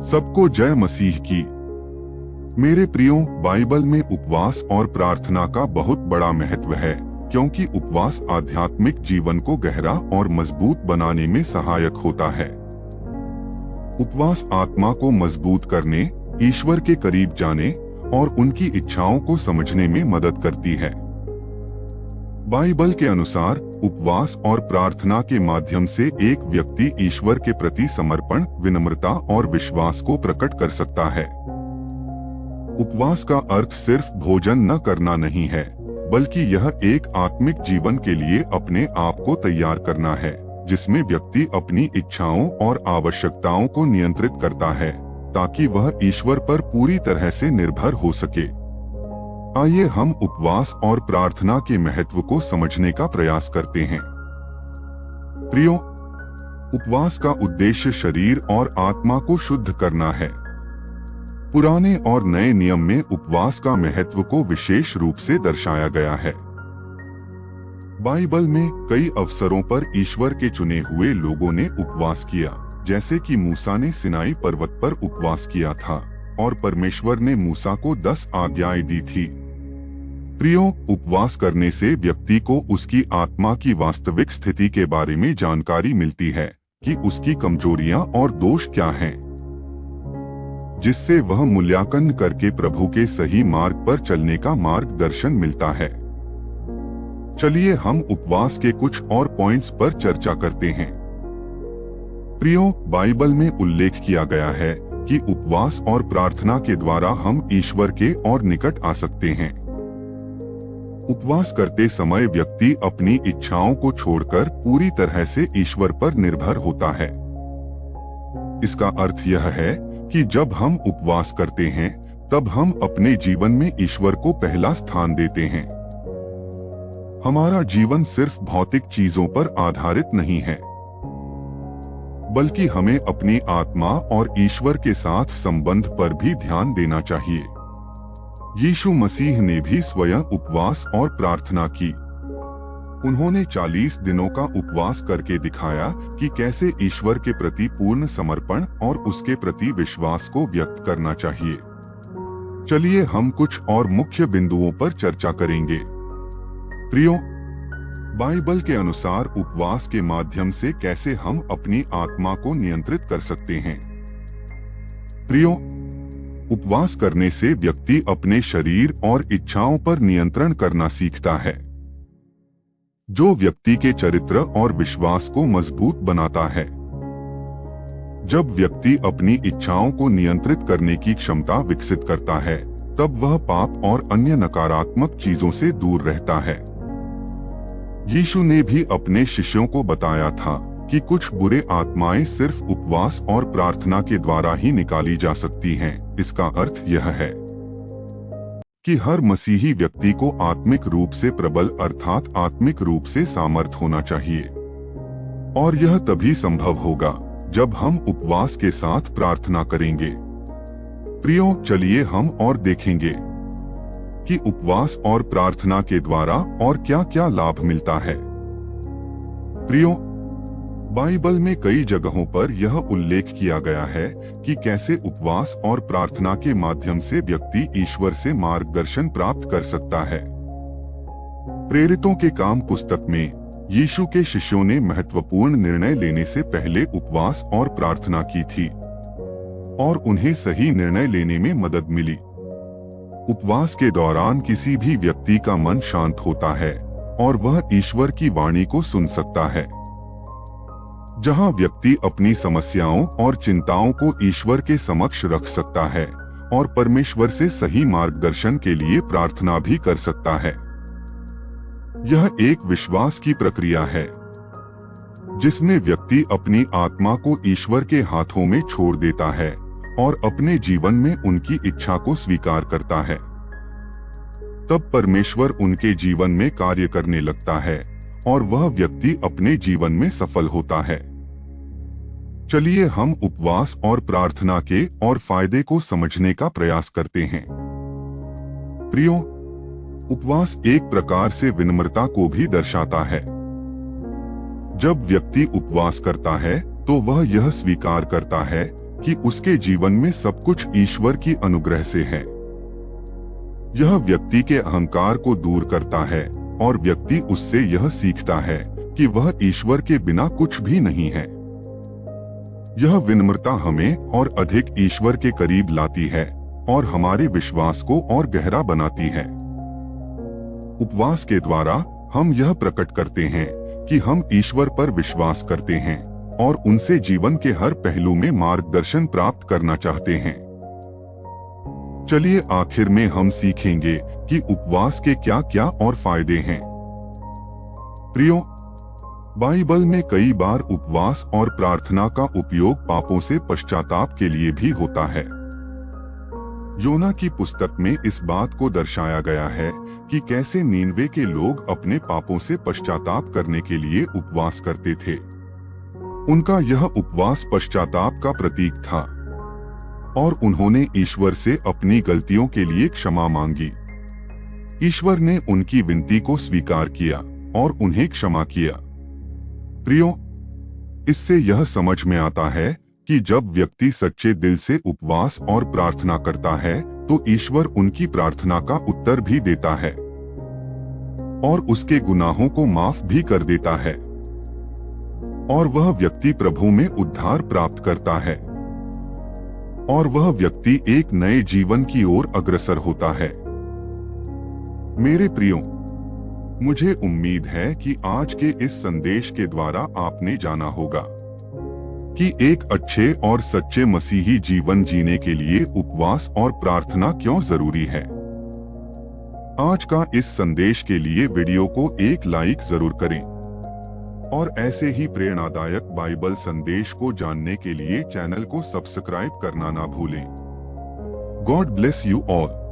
सबको जय मसीह की। मेरे प्रियो, बाइबल में उपवास और प्रार्थना का बहुत बड़ा महत्व है, क्योंकि उपवास आध्यात्मिक जीवन को गहरा और मजबूत बनाने में सहायक होता है। उपवास आत्मा को मजबूत करने, ईश्वर के करीब जाने और उनकी इच्छाओं को समझने में मदद करती है। बाइबल के अनुसार उपवास और प्रार्थना के माध्यम से एक व्यक्ति ईश्वर के प्रति समर्पण, विनम्रता और विश्वास को प्रकट कर सकता है। उपवास का अर्थ सिर्फ भोजन न करना नहीं है, बल्कि यह एक आत्मिक जीवन के लिए अपने आप को तैयार करना है, जिसमें व्यक्ति अपनी इच्छाओं और आवश्यकताओं को नियंत्रित करता है, ताकि वह ईश्वर पर पूरी तरह से निर्भर हो सके। आइए हम उपवास और प्रार्थना के महत्व को समझने का प्रयास करते हैं। प्रियो, उपवास का उद्देश्य शरीर और आत्मा को शुद्ध करना है। पुराने और नए नियम में उपवास का महत्व को विशेष रूप से दर्शाया गया है। बाइबल में कई अवसरों पर ईश्वर के चुने हुए लोगों ने उपवास किया, जैसे कि मूसा ने सिनाई पर्वत पर उपवास किया था और परमेश्वर ने मूसा को 10 आज्ञाएं दी थी। प्रियो, उपवास करने से व्यक्ति को उसकी आत्मा की वास्तविक स्थिति के बारे में जानकारी मिलती है कि उसकी कमजोरियां और दोष क्या हैं, जिससे वह मूल्यांकन करके प्रभु के सही मार्ग पर चलने का मार्गदर्शन मिलता है। चलिए हम उपवास के कुछ और पॉइंट्स पर चर्चा करते हैं। प्रियो, बाइबल में उल्लेख किया गया है कि उपवास और प्रार्थना के द्वारा हम ईश्वर के और निकट आ सकते हैं। उपवास करते समय व्यक्ति अपनी इच्छाओं को छोड़कर पूरी तरह से ईश्वर पर निर्भर होता है। इसका अर्थ यह है कि जब हम उपवास करते हैं, तब हम अपने जीवन में ईश्वर को पहला स्थान देते हैं। हमारा जीवन सिर्फ भौतिक चीजों पर आधारित नहीं है, बल्कि हमें अपनी आत्मा और ईश्वर के साथ संबंध पर भी ध्यान देना चाहिए। यीशु मसीह ने भी स्वयं उपवास और प्रार्थना की। उन्होंने 40 दिनों का उपवास करके दिखाया कि कैसे ईश्वर के प्रति पूर्ण समर्पण और उसके प्रति विश्वास को व्यक्त करना चाहिए। चलिए हम कुछ और मुख्य बिंदुओं पर चर्चा करेंगे। प्रियो, बाइबल के अनुसार उपवास के माध्यम से कैसे हम अपनी आत्मा को नियंत्रित कर सकते हैं। प्रियो, उपवास करने से व्यक्ति अपने शरीर और इच्छाओं पर नियंत्रण करना सीखता है, जो व्यक्ति के चरित्र और विश्वास को मजबूत बनाता है। जब व्यक्ति अपनी इच्छाओं को नियंत्रित करने की क्षमता विकसित करता है, तब वह पाप और अन्य नकारात्मक चीजों से दूर रहता है। यीशु ने भी अपने शिष्यों को बताया था कि कुछ बुरे आत्माएं सिर्फ उपवास और प्रार्थना के द्वारा ही निकाली जा सकती हैं। इसका अर्थ यह है कि हर मसीही व्यक्ति को आत्मिक रूप से प्रबल अर्थात आत्मिक रूप से सामर्थ होना चाहिए, और यह तभी संभव होगा जब हम उपवास के साथ प्रार्थना करेंगे। प्रियो, चलिए हम और देखेंगे कि उपवास और प्रार्थना के द्वारा और क्या क्या लाभ मिलता है। प्रियो, बाइबल में कई जगहों पर यह उल्लेख किया गया है कि कैसे उपवास और प्रार्थना के माध्यम से व्यक्ति ईश्वर से मार्गदर्शन प्राप्त कर सकता है। प्रेरितों के काम पुस्तक में यीशु के शिष्यों ने महत्वपूर्ण निर्णय लेने से पहले उपवास और प्रार्थना की थी, और उन्हें सही निर्णय लेने में मदद मिली। उपवास के दौरान किसी भी व्यक्ति का मन शांत होता है और वह ईश्वर की वाणी को सुन सकता है। जहां व्यक्ति अपनी समस्याओं और चिंताओं को ईश्वर के समक्ष रख सकता है और परमेश्वर से सही मार्गदर्शन के लिए प्रार्थना भी कर सकता है। यह एक विश्वास की प्रक्रिया है, जिसमें व्यक्ति अपनी आत्मा को ईश्वर के हाथों में छोड़ देता है और अपने जीवन में उनकी इच्छा को स्वीकार करता है। तब परमेश्वर उनके जीवन में कार्य करने लगता है और वह व्यक्ति अपने जीवन में सफल होता है। चलिए हम उपवास और प्रार्थना के और फायदे को समझने का प्रयास करते हैं। प्रियो, उपवास एक प्रकार से विनम्रता को भी दर्शाता है। जब व्यक्ति उपवास करता है तो वह यह स्वीकार करता है कि उसके जीवन में सब कुछ ईश्वर की अनुग्रह से है। यह व्यक्ति के अहंकार को दूर करता है और व्यक्ति उससे यह सीखता है कि वह ईश्वर के बिना कुछ भी नहीं है। यह विनम्रता हमें और अधिक ईश्वर के करीब लाती है और हमारे विश्वास को और गहरा बनाती है। उपवास के द्वारा हम यह प्रकट करते हैं कि हम ईश्वर पर विश्वास करते हैं और उनसे जीवन के हर पहलू में मार्गदर्शन प्राप्त करना चाहते हैं। चलिए आखिर में हम सीखेंगे कि उपवास के क्या क्या और फायदे हैं। प्रियो, बाइबल में कई बार उपवास और प्रार्थना का उपयोग पापों से पश्चाताप के लिए भी होता है। योना की पुस्तक में इस बात को दर्शाया गया है कि कैसे नीनवे के लोग अपने पापों से पश्चाताप करने के लिए उपवास करते थे। उनका यह उपवास पश्चाताप का प्रतीक था और उन्होंने ईश्वर से अपनी गलतियों के लिए क्षमा मांगी। ईश्वर ने उनकी विनती को स्वीकार किया और उन्हें क्षमा किया। प्रियो, इससे यह समझ में आता है कि जब व्यक्ति सच्चे दिल से उपवास और प्रार्थना करता है तो ईश्वर उनकी प्रार्थना का उत्तर भी देता है और उसके गुनाहों को माफ भी कर देता है और वह व्यक्ति प्रभु में उद्धार प्राप्त करता है और वह व्यक्ति एक नए जीवन की ओर अग्रसर होता है। मेरे प्रियो, मुझे उम्मीद है कि आज के इस संदेश के द्वारा आपने जाना होगा कि एक अच्छे और सच्चे मसीही जीवन जीने के लिए उपवास और प्रार्थना क्यों जरूरी है। आज का इस संदेश के लिए वीडियो को एक लाइक जरूर करें और ऐसे ही प्रेरणादायक बाइबल संदेश को जानने के लिए चैनल को सब्सक्राइब करना ना भूलें। God bless you all.